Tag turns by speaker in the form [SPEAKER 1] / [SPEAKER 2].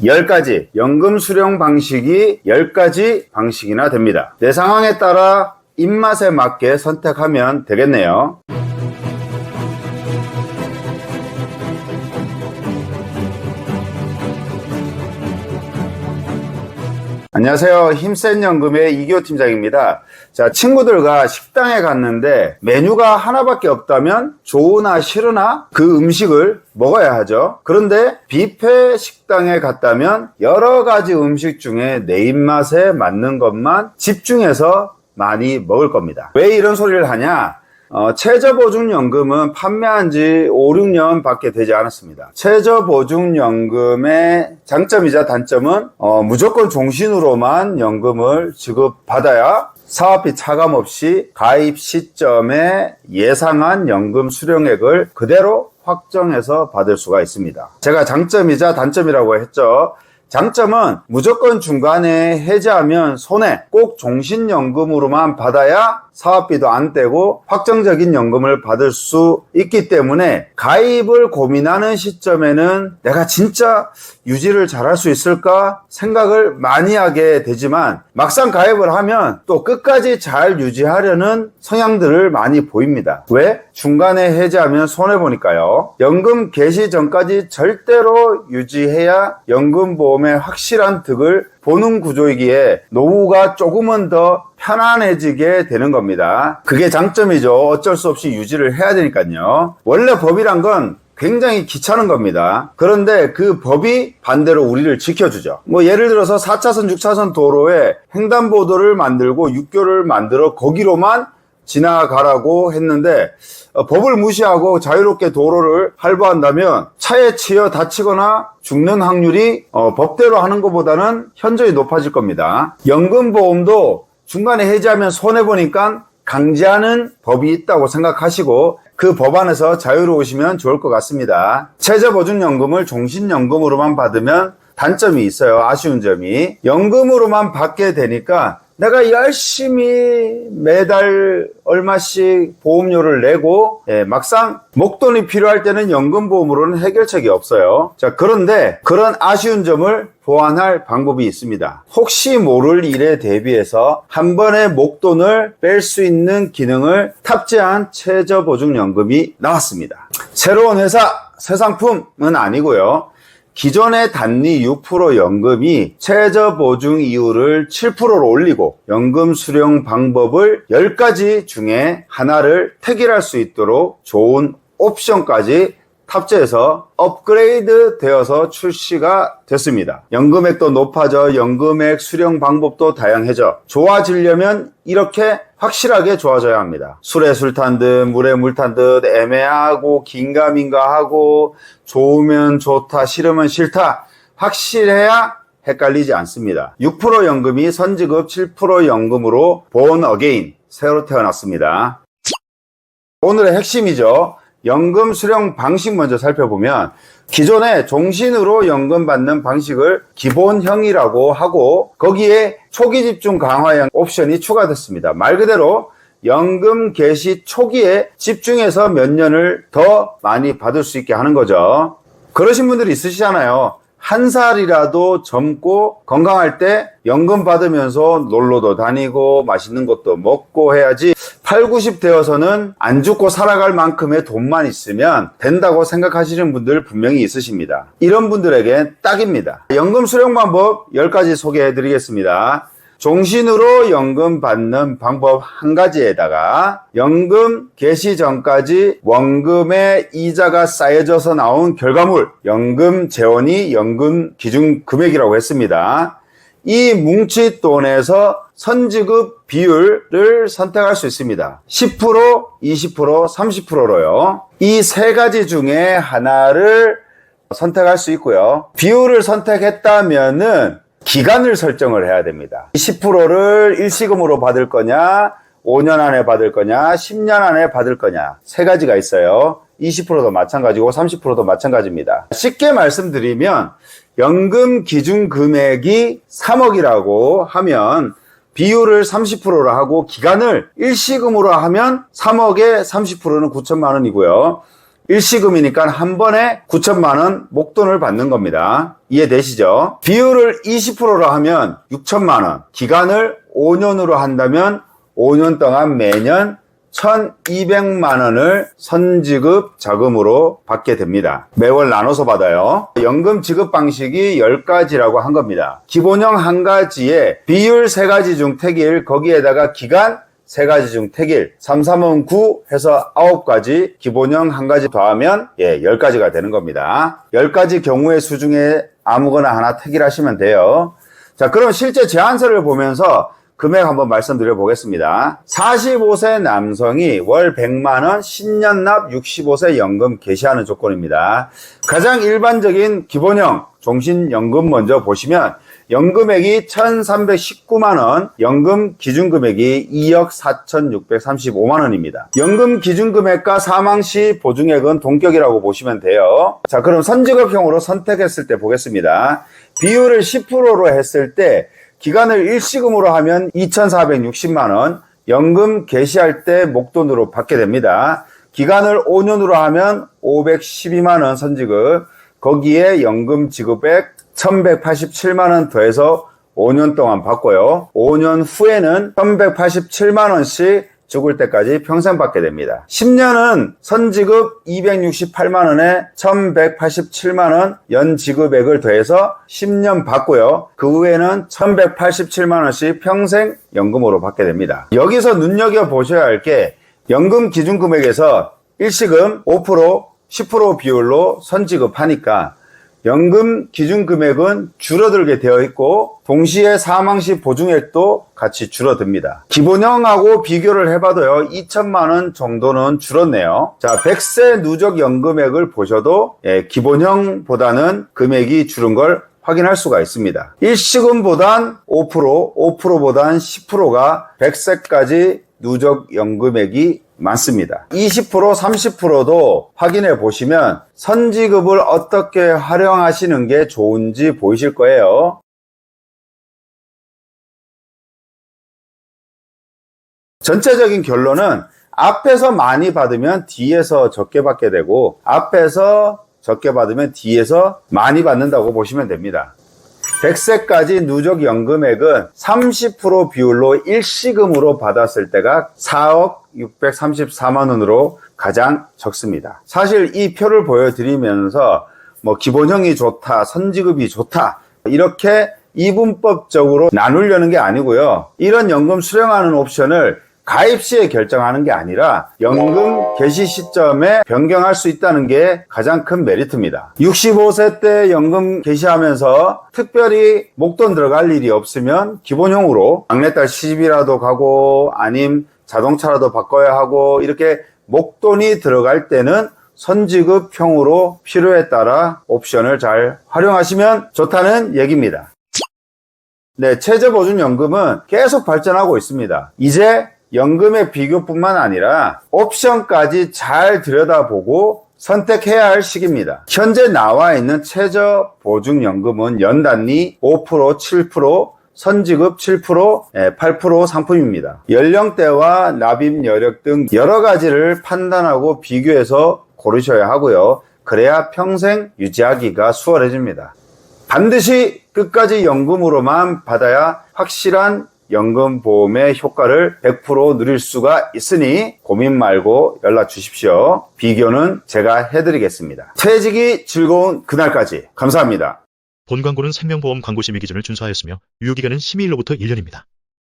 [SPEAKER 1] 10가지 연금 수령 방식이 10가지 방식이나 됩니다. 내 상황에 따라 입맛에 맞게 선택하면 되겠네요. 안녕하세요. 힘센 연금의 이기호 팀장입니다. 자, 친구들과 식당에 갔는데 메뉴가 하나밖에 없다면 좋으나 싫으나 그 음식을 먹어야 하죠. 그런데 뷔페 식당에 갔다면 여러 가지 음식 중에 내 입맛에 맞는 것만 집중해서 많이 먹을 겁니다. 왜 이런 소리를 하냐? 최저보증연금은 판매한 지 5, 6년 밖에 되지 않았습니다. 최저보증연금의 장점이자 단점은 무조건 종신으로만 연금을 지급받아야 사업비 차감 없이 가입 시점에 예상한 연금 수령액을 그대로 확정해서 받을 수가 있습니다. 제가 장점이자 단점이라고 했죠. 장점은 무조건 중간에 해지하면 손해, 꼭 종신연금으로만 받아야 사업비도 안 떼고 확정적인 연금을 받을 수 있기 때문에 가입을 고민하는 시점에는 내가 진짜 유지를 잘할 수 있을까 생각을 많이 하게 되지만 막상 가입을 하면 또 끝까지 잘 유지하려는 성향들을 많이 보입니다. 왜? 중간에 해지하면 손해보니까요. 연금 개시 전까지 절대로 유지해야 연금보험의 확실한 득을 보는 구조이기에 노후가 조금은 더 편안해지게 되는 겁니다. 그게 장점이죠. 어쩔 수 없이 유지를 해야 되니까요. 원래 법이란 건 굉장히 귀찮은 겁니다. 그런데 그 법이 반대로 우리를 지켜주죠. 예를 들어서 4차선, 6차선 도로에 횡단보도를 만들고 육교를 만들어 거기로만 지나가라고 했는데 법을 무시하고 자유롭게 도로를 할부한다면 차에 치여 다치거나 죽는 확률이 법대로 하는 것보다는 현저히 높아질 겁니다. 연금보험도 중간에 해지하면 손해보니까 강제하는 법이 있다고 생각하시고 그 법 안에서 자유로우시면 좋을 것 같습니다. 최저보증연금을 종신연금으로만 받으면 단점이 있어요. 아쉬운 점이. 연금으로만 받게 되니까 내가 열심히 매달 얼마씩 보험료를 내고 막상 목돈이 필요할 때는 연금보험으로는 해결책이 없어요. 자, 그런데 그런 아쉬운 점을 보완할 방법이 있습니다. 혹시 모를 일에 대비해서 한 번에 목돈을 뺄 수 있는 기능을 탑재한 최저보증연금이 나왔습니다. 새로운 회사, 새 상품은 아니고요. 기존의 단리 6% 연금이 최저보증 이율을 7%로 올리고 연금 수령 방법을 10가지 중에 하나를 택일할 수 있도록 좋은 옵션까지 탑재해서 업그레이드 되어서 출시가 됐습니다. 연금액도 높아져 연금액 수령 방법도 다양해져 좋아지려면 이렇게 확실하게 좋아져야 합니다. 술에 술 탄 듯 물에 물 탄 듯 애매하고 긴가민가하고 좋으면 좋다 싫으면 싫다 확실해야 헷갈리지 않습니다. 6% 연금이 선지급 7% 연금으로 born again 새로 태어났습니다. 오늘의 핵심이죠. 연금 수령 방식 먼저 살펴보면 기존에 종신으로 연금 받는 방식을 기본형이라고 하고 거기에 초기 집중 강화형 옵션이 추가됐습니다. 말 그대로 연금 개시 초기에 집중해서 몇 년을 더 많이 받을 수 있게 하는 거죠. 그러신 분들이 있으시잖아요. 한 살이라도 젊고 건강할 때 연금 받으면서 놀러도 다니고 맛있는 것도 먹고 해야지 8, 90 되어서는 안 죽고 살아갈 만큼의 돈만 있으면 된다고 생각하시는 분들 분명히 있으십니다. 이런 분들에게 딱입니다. 연금 수령 방법 10가지 소개해 드리겠습니다. 종신으로 연금 받는 방법 한 가지에다가 연금 개시 전까지 원금의 이자가 쌓여져서 나온 결과물 연금 재원이 연금 기준 금액이라고 했습니다. 이 뭉칫돈에서 선지급 비율을 선택할 수 있습니다. 10%, 20%, 30%로요. 이 세 가지 중에 하나를 선택할 수 있고요. 비율을 선택했다면은 기간을 설정을 해야 됩니다. 10%를 일시금으로 받을 거냐, 5년 안에 받을 거냐, 10년 안에 받을 거냐 세 가지가 있어요. 20%도 마찬가지고 30%도 마찬가지입니다. 쉽게 말씀드리면 연금 기준 금액이 3억이라고 하면 비율을 30%로 하고 기간을 일시금으로 하면 3억에 30%는 9천만 원이고요. 일시금이니까 한 번에 9천만 원 목돈을 받는 겁니다. 이해되시죠? 비율을 20%로 하면 6천만 원, 기간을 5년으로 한다면 5년 동안 매년 1,200만 원을 선지급 자금으로 받게 됩니다. 매월 나눠서 받아요. 연금 지급 방식이 10가지라고 한 겁니다. 기본형 한 가지에 비율 3가지 중 택일, 거기에다가 기간 3가지 중 택일, 3, 3은 9 해서 9가지, 기본형 한 가지 더하면 10가지가 되는 겁니다. 10가지 경우의 수 중에 아무거나 하나 택일하시면 돼요. 자, 그럼 실제 제안서를 보면서 금액 한번 말씀드려 보겠습니다. 45세 남성이 월 100만 원, 신년 납 65세 연금 개시하는 조건입니다. 가장 일반적인 기본형 종신연금 먼저 보시면 연금액이 1,319만 원, 연금 기준금액이 2억 4,635만 원입니다. 연금 기준금액과 사망시 보증액은 동격이라고 보시면 돼요. 자, 그럼 선지급형으로 선택했을 때 보겠습니다. 비율을 10%로 했을 때 기간을 일시금으로 하면 2,460만 원, 연금 개시할 때 목돈으로 받게 됩니다. 기간을 5년으로 하면 512만 원 선지급, 거기에 연금 지급액 1,187만 원 더해서 5년 동안 받고요. 5년 후에는 1,187만 원씩 죽을 때까지 평생 받게 됩니다. 10년은 선지급 268만 원에 1,187만 원 연지급액을 더해서 10년 받고요. 그 후에는 1,187만 원씩 평생 연금으로 받게 됩니다. 여기서 눈여겨보셔야 할 게 연금 기준금액에서 일시금 5%, 10% 비율로 선지급하니까 연금 기준금액은 줄어들게 되어 있고 동시에 사망시 보증액도 같이 줄어듭니다. 기본형하고 비교를 해봐도요 2천만 원 정도는 줄었네요. 자, 100세 누적 연금액을 보셔도 기본형보다는 금액이 줄은 걸 확인할 수가 있습니다. 일시금보단 5%, 5%보단 10%가 100세까지 누적 연금액이 많습니다. 20%, 30%도 확인해 보시면 선지급을 어떻게 활용하시는 게 좋은지 보이실 거예요. 전체적인 결론은 앞에서 많이 받으면 뒤에서 적게 받게 되고 앞에서 적게 받으면 뒤에서 많이 받는다고 보시면 됩니다. 100세까지 누적 연금액은 30% 비율로 일시금으로 받았을 때가 4억 634만 원으로 가장 적습니다. 사실 이 표를 보여드리면서 기본형이 좋다, 선지급이 좋다 이렇게 이분법적으로 나누려는 게 아니고요. 이런 연금 수령하는 옵션을 가입 시에 결정하는 게 아니라 연금 개시 시점에 변경할 수 있다는 게 가장 큰 메리트입니다. 65세 때 연금 개시하면서 특별히 목돈 들어갈 일이 없으면 기본형으로 막내딸 시집이라도 가고 아님 자동차라도 바꿔야 하고 이렇게 목돈이 들어갈 때는 선지급형으로 필요에 따라 옵션을 잘 활용하시면 좋다는 얘기입니다. 네, 최저보증연금은 계속 발전하고 있습니다. 이제 연금의 비교뿐만 아니라 옵션까지 잘 들여다보고 선택해야 할 시기입니다. 현재 나와 있는 최저보증연금은 연단리 5%, 7%, 선지급 7%, 8% 상품입니다. 연령대와 납입 여력 등 여러 가지를 판단하고 비교해서 고르셔야 하고요. 그래야 평생 유지하기가 수월해집니다. 반드시 끝까지 연금으로만 받아야 확실한 연금보험의 효과를 100% 누릴 수가 있으니 고민 말고 연락 주십시오. 비교는 제가 해드리겠습니다. 퇴직이 즐거운 그날까지 감사합니다.
[SPEAKER 2] 본 광고는 생명보험 광고심의 기준을 준수하였으며 유효기간은 심의일로부터 1년입니다.